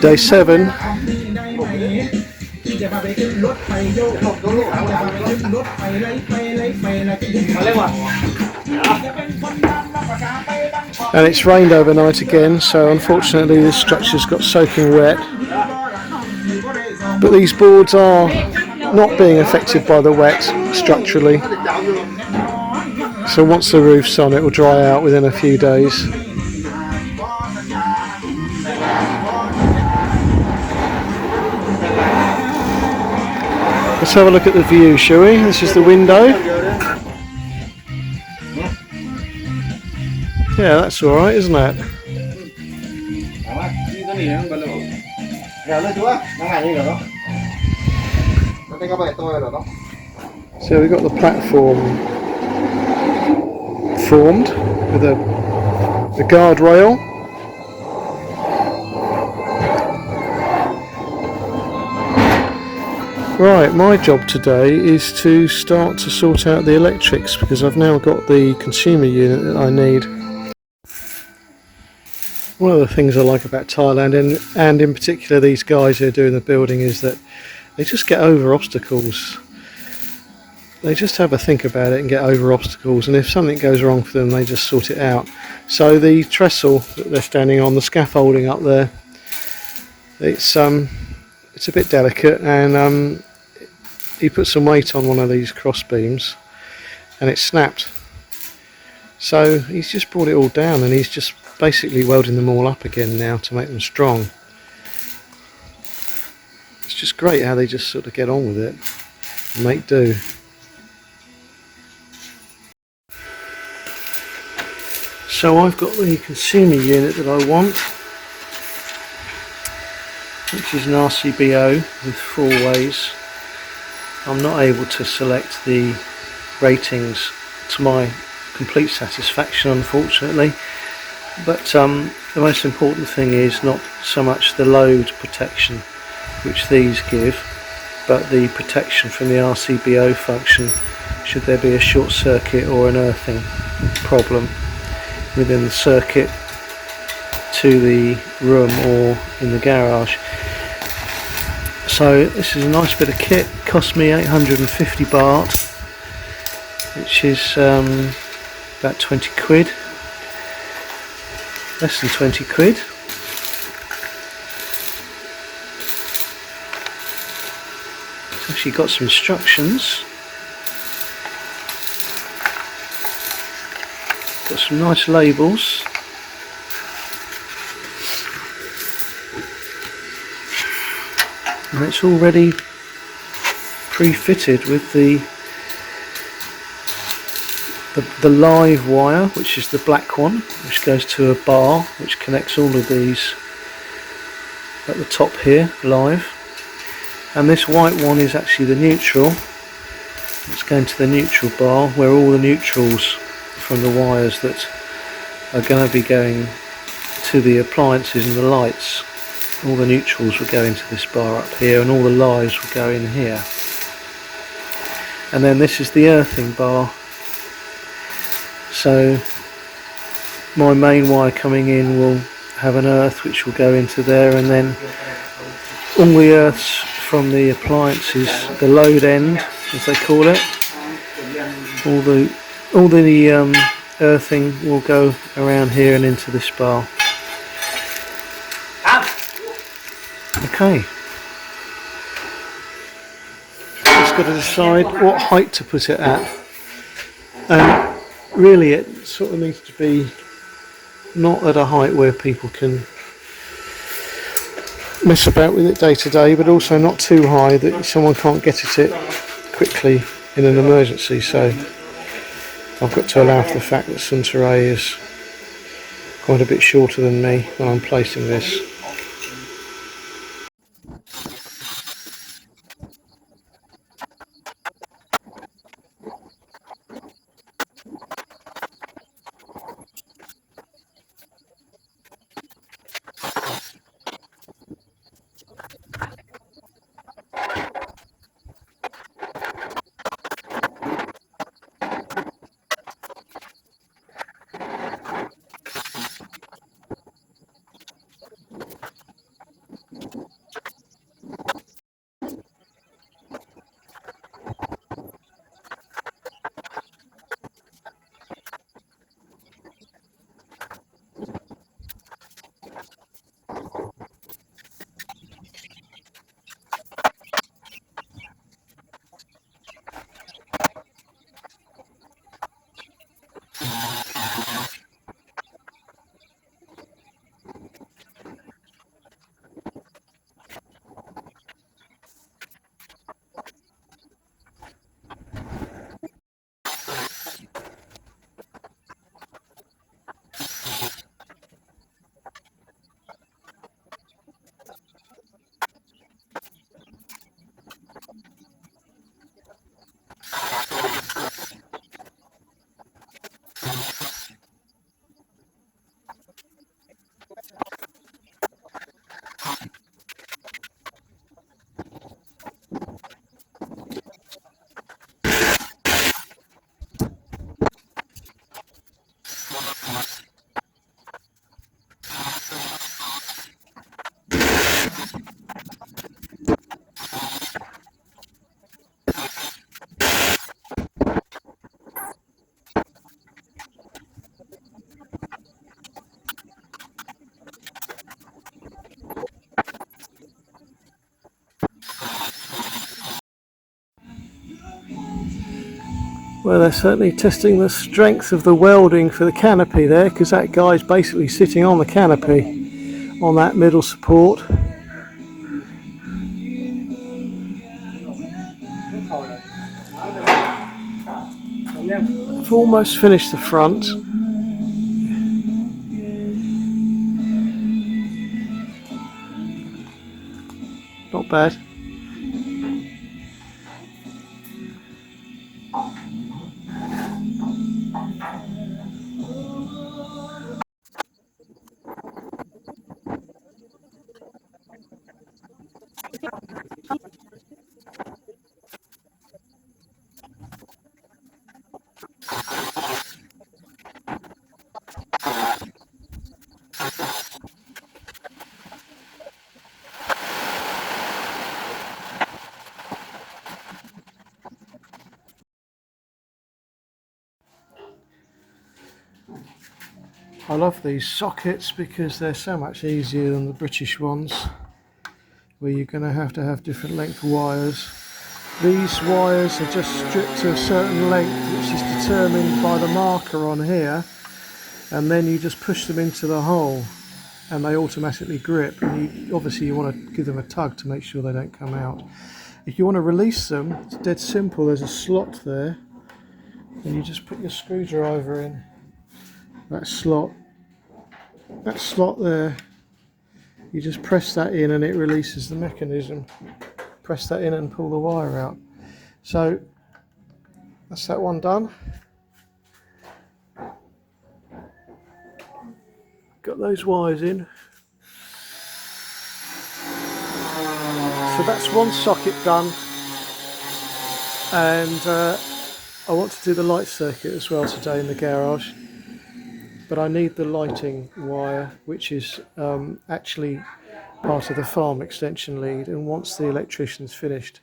Day 7. And it's rained overnight again, so unfortunately this structure's got soaking wet. But these boards are not being affected by the wet structurally. So once the roof's on, it will dry out within a few days. Let's have a look at the view, shall we? This is the window. Yeah, that's alright, isn't it? So we've got the platform formed with the guardrail. Right, my job today is to start to sort out the electrics because I've now got the consumer unit that I need. One of the things I like about Thailand, and in particular these guys who are doing the building, is that they just get over obstacles. They just have a think about it and get over obstacles, and if something goes wrong for them, they just sort it out. So the trestle that they're standing on, the scaffolding up there, it's a bit delicate, and he put some weight on one of these cross beams and it snapped. So he's just brought it all down and he's just basically welding them all up again now to make them strong. It's just great how they just sort of get on with it and make do. So I've got the consumer unit that I want, which is an RCBO with 4 ways. I'm not able to select the ratings to my complete satisfaction, unfortunately, but the most important thing is not so much the load protection which these give, but the protection from the RCBO function should there be a short circuit or an earthing problem within the circuit to the room or in the garage. So this is a nice bit of kit, cost me 850 baht, which is about 20 quid, less than 20 quid. It's actually got some instructions, got some nice labels. And it's already pre-fitted with the live wire, which is the black one, which goes to a bar which connects all of these at the top here, live. And this white one is actually the neutral. It's going to the neutral bar where all the neutrals from the wires that are going to be going to the appliances and the lights, all the neutrals will go into this bar up here and all the lives will go in here. And then this is the earthing bar. So my main wire coming in will have an earth which will go into there, and then all the earths from the appliances, the load end as they call it, all the earthing will go around here and into this bar. Okay, just got to decide what height to put it at, and really it sort of needs to be not at a height where people can mess about with it day to day, but also not too high that someone can't get at it quickly in an emergency. So I've got to allow for the fact that Suntaray is quite a bit shorter than me when I'm placing this. Well, they're certainly testing the strength of the welding for the canopy there, because that guy's basically sitting on the canopy on that middle support. I've almost finished the front. Not bad. I love these sockets because they're so much easier than the British ones, where you're going to have different length wires. These wires are just stripped to a certain length, which is determined by the marker on here, and then you just push them into the hole and they automatically grip. And obviously you want to give them a tug to make sure they don't come out. If you want to release them, it's dead simple. There's a slot there and you just put your screwdriver in that slot there. You just press that in and it releases the mechanism. Press that in and pull the wire out. So that's that one done. Got those wires in. So that's one socket done, and I want to do the light circuit as well today in the garage, but I need the lighting wire, which is actually part of the farm extension lead, and once the electrician's finished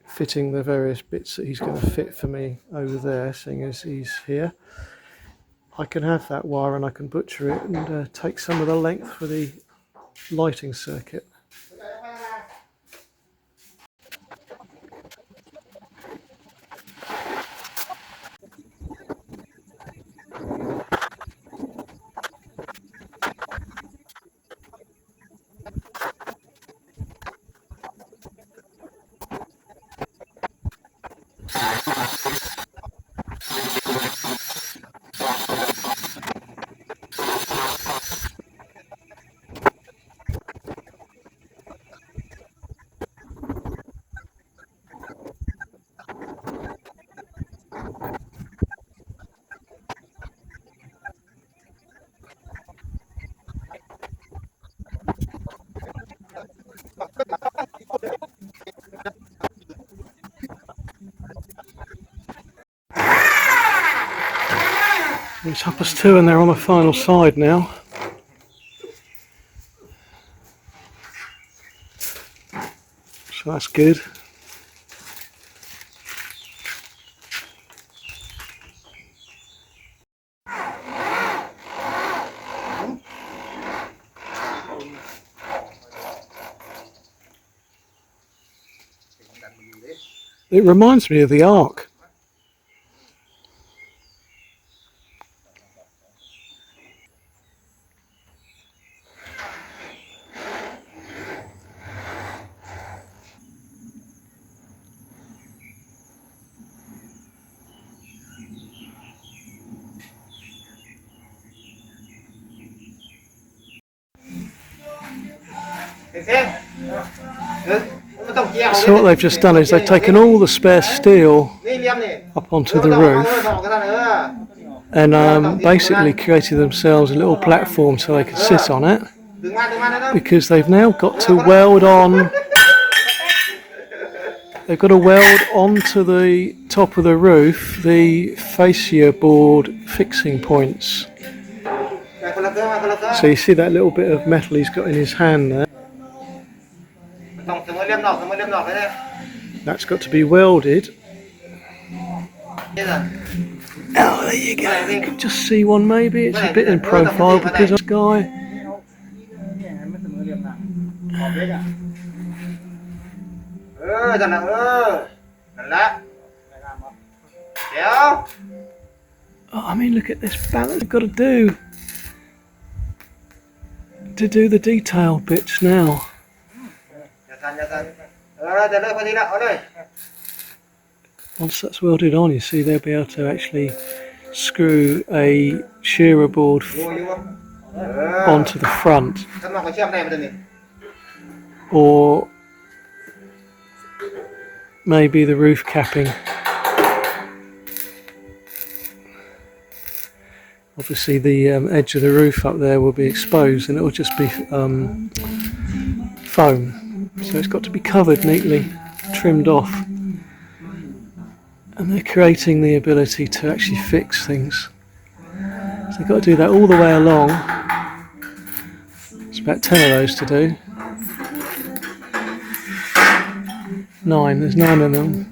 fitting the various bits that he's going to fit for me over there, seeing as he's here, I can have that wire and I can butcher it and take some of the length for the lighting circuit. It's 2:30 and they're on the final side now. So that's good. It reminds me of the Ark. So what they've just done is they've taken all the spare steel up onto the roof and basically created themselves a little platform so they can sit on it, because they've now got to weld on. They've got to weld onto the top of the roof the fascia board fixing points. So you see that little bit of metal he's got in his hand there. That's got to be welded. Oh, there you go. You can just see one maybe. It's a bit in profile because of this guy. Oh, I mean, look at this balance I've got to do the detail bits now. Once that's welded on, you see they'll be able to actually screw a shearer board onto the front, or maybe the roof capping. Obviously the edge of the roof up there will be exposed and it will just be foam, so it's got to be covered neatly, trimmed off, and they're creating the ability to actually fix things. So you've got to do that all the way along. It's about 10 of those to do. 9, there's 9 of them.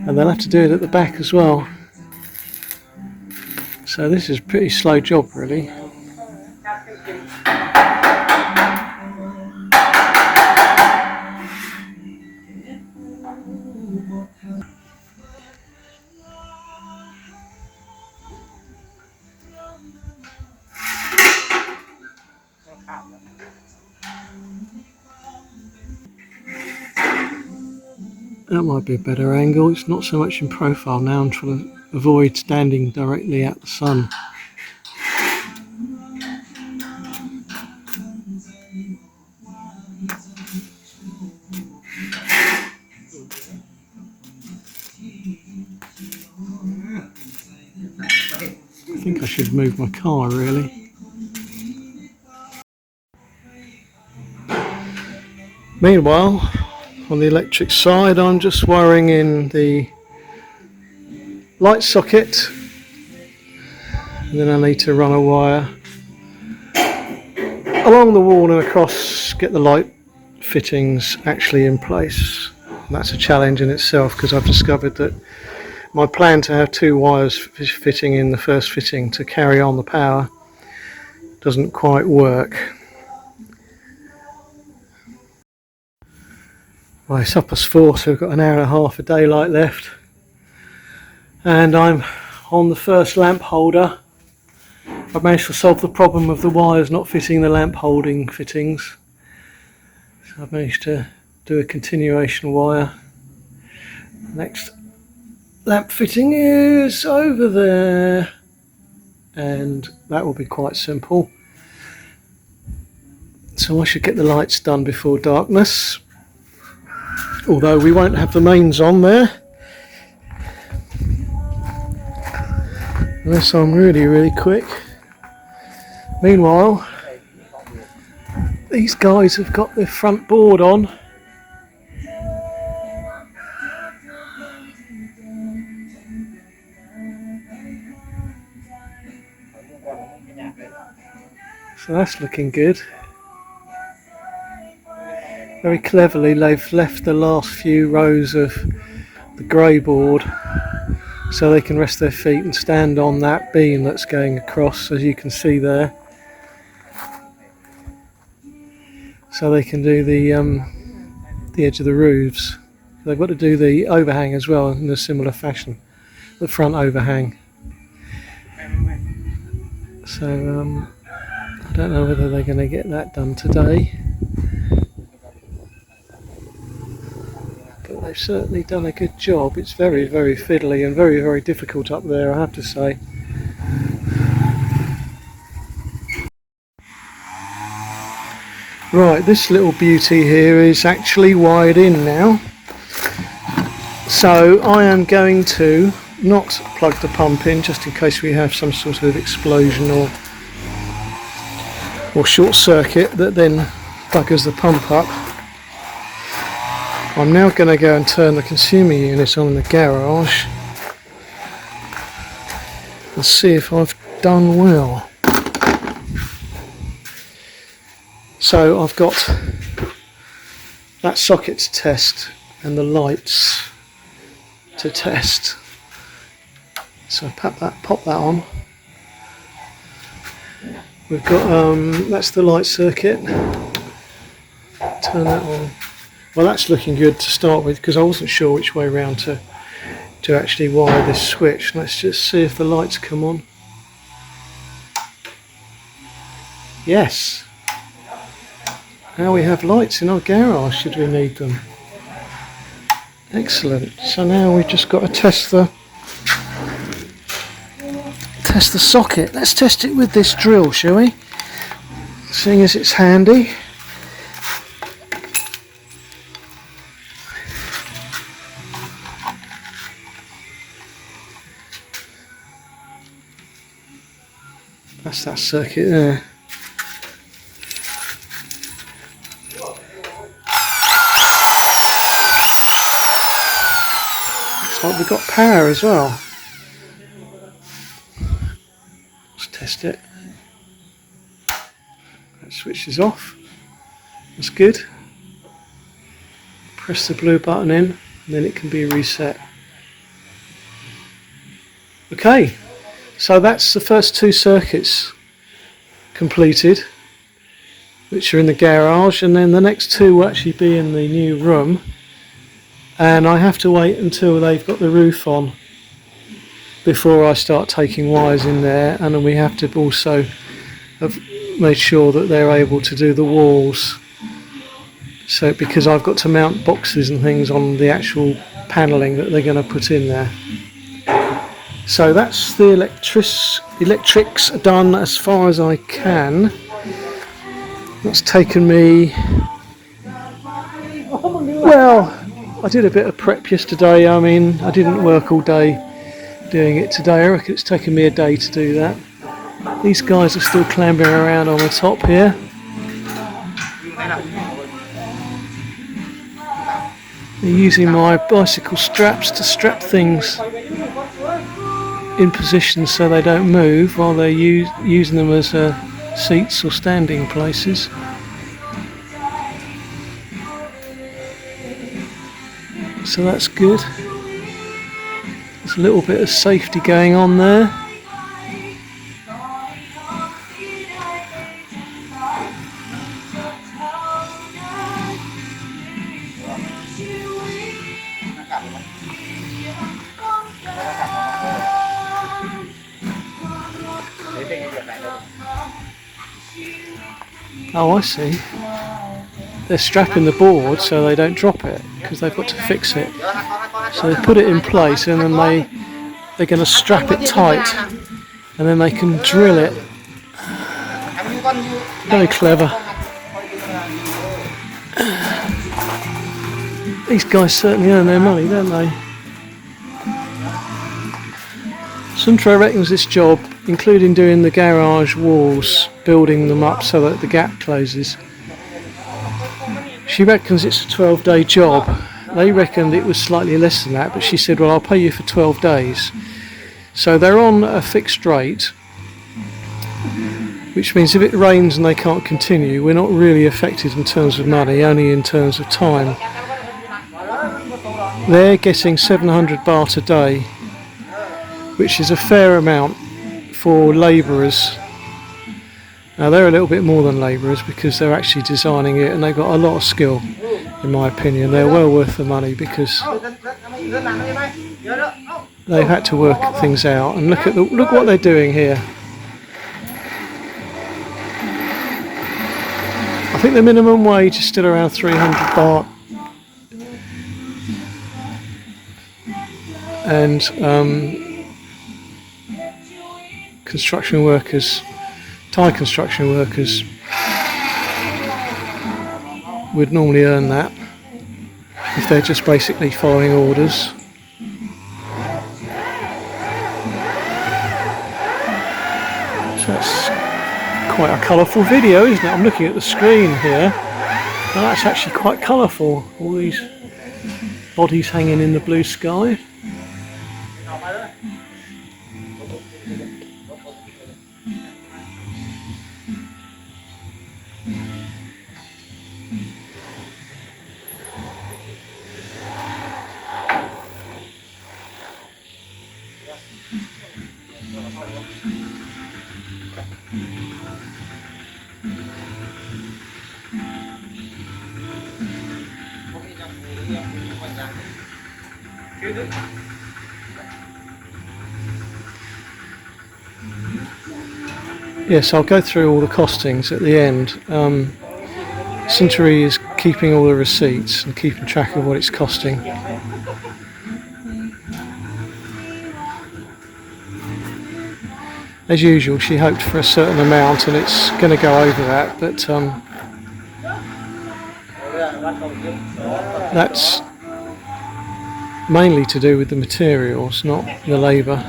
And they'll have to do it at the back as well. So this is a pretty slow job really. That might be a better angle. It's not so much in profile now. I'm trying to avoid standing directly at the sun. I think I should move my car really. Meanwhile, on the electric side, I'm just wiring in the light socket, and then I need to run a wire along the wall and across, get the light fittings actually in place. And that's a challenge in itself, because I've discovered that my plan to have 2 wires fitting in the first fitting to carry on the power doesn't quite work. Well, it's 4:30, so we've got an hour and a half of daylight left, and I'm on the first lamp holder. I've managed to solve the problem of the wires not fitting the lamp holding fittings, so I've managed to do a continuation wire. Next lamp fitting is over there, and that will be quite simple, so I should get the lights done before darkness. Although we won't have the mains on there unless I'm really quick. Meanwhile, these guys have got their front board on. So that's looking good. Very cleverly they've left the last few rows of the grey board so they can rest their feet and stand on that beam that's going across, as you can see there. So they can do the edge of the roofs. They've got to do the overhang as well in a similar fashion, the front overhang. So I don't know whether they're going to get that done today. They've certainly done a good job. It's very fiddly and very difficult up there, I have to say. Right, this little beauty here is actually wired in now. So I am going to not plug the pump in, just in case we have some sort of explosion or short circuit that then buggers the pump up. I'm now going to go and turn the consumer unit on in the garage and see if I've done well. So I've got that socket to test and the lights to test. So pop that on. We've got that's the light circuit. Turn that on. Well, that's looking good to start with, because I wasn't sure which way round to actually wire this switch. Let's just see if the lights come on. Yes. Now we have lights in our garage should we need them. Excellent. So now we've just got to test the socket. Let's test it with this drill, shall we? Seeing as it's handy. That's that circuit there. Looks like we've got power as well. Let's test it. That switch is off. That's good. Press the blue button in and then it can be reset. Okay, so that's the first two circuits completed, which are in the garage, and then the next two will actually be in the new room, and I have to wait until they've got the roof on before I start taking wires in there, and then we have to also have made sure that they're able to do the walls, so because I've got to mount boxes and things on the actual panelling that they're going to put in there. So that's the electrics done as far as I can. That's taken me, well, I did a bit of prep yesterday. I mean, I didn't work all day doing it today. I reckon it's taken me a day to do that. These guys are still clambering around on the top here. They're using my bicycle straps to strap things in position so they don't move while they're using them as seats or standing places. So that's good. There's a little bit of safety going on there. Oh, I see. They're strapping the board so they don't drop it, because they've got to fix it. So they put it in place, and then they're going to strap it tight, and then they can drill it. Very clever. These guys certainly earn their money, don't they? Suntro reckons this job, including doing the garage walls, building them up so that the gap closes, she reckons it's a 12-day job. They reckoned it was slightly less than that, but she said, well, I'll pay you for 12 days. So they're on a fixed rate, which means if it rains and they can't continue, we're not really affected in terms of money, only in terms of time. They're getting 700 baht a day, which is a fair amount for labourers. Now they're a little bit more than labourers because they're actually designing it, and they've got a lot of skill, in my opinion. They're well worth the money because they've had to work things out. And look what they're doing here. I think the minimum wage is still around 300 baht, and construction workers, Thai construction workers, would normally earn that if they're just basically following orders. So that's quite a colourful video, isn't it? I'm looking at the screen here, and that's actually quite colourful. All these bodies hanging in the blue sky. Yes, I'll go through all the costings at the end. Centauri is keeping all the receipts and keeping track of what it's costing. As usual, she hoped for a certain amount and it's going to go over that, but that's mainly to do with the materials, not the labour.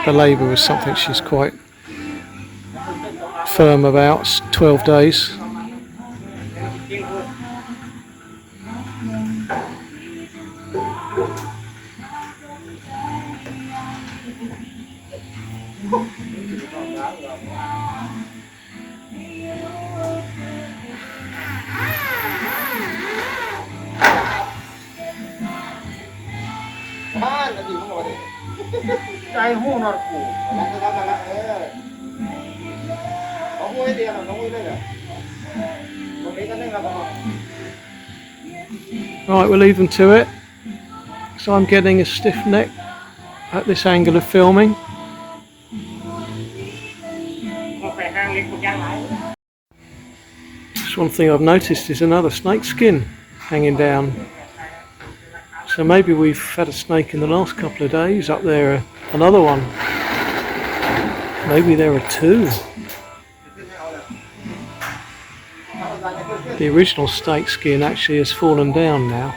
The labour was something she's quite firm about. It's 12 days. Right, we'll leave them to it. So I'm getting a stiff neck at this angle of filming. Just one thing I've noticed is another snake skin hanging down. So maybe we've had a snake in the last couple of days. Up there, another one. Maybe there are two. The original snake skin actually has fallen down now.